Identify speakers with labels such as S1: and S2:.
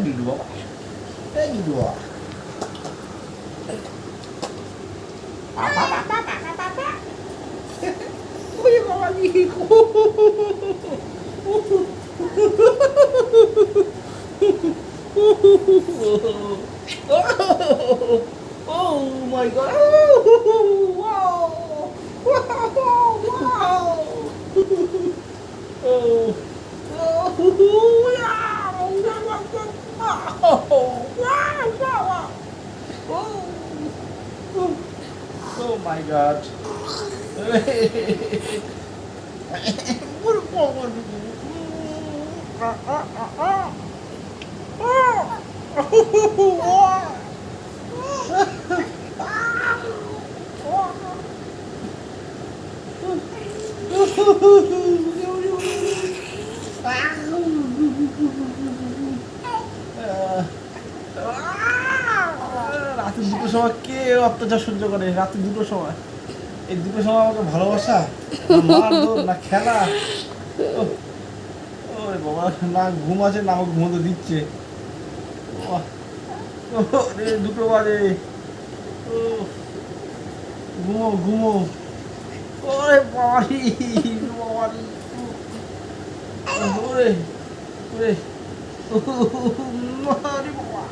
S1: Did you বাবা, did you বাবা। ওরে বাবা রে। Oh my god. Wow. Wow. Oh. Oh my god. রাতে দুটোর সময় কে অত্যাচার সহ্য করে? রাতে দুটোর সময়, এই দুটোর সময় আমাকে ভালোবাসা না মারধর না খেলা। ওরে বাবা, না ঘুম আছে না আমাকে ঘুমোতে দিচ্ছে। রে 2টো বাজে। ঘুমো ঘুমো। ওরে বাবারি বাবারি। ওরে ওরে বাবা।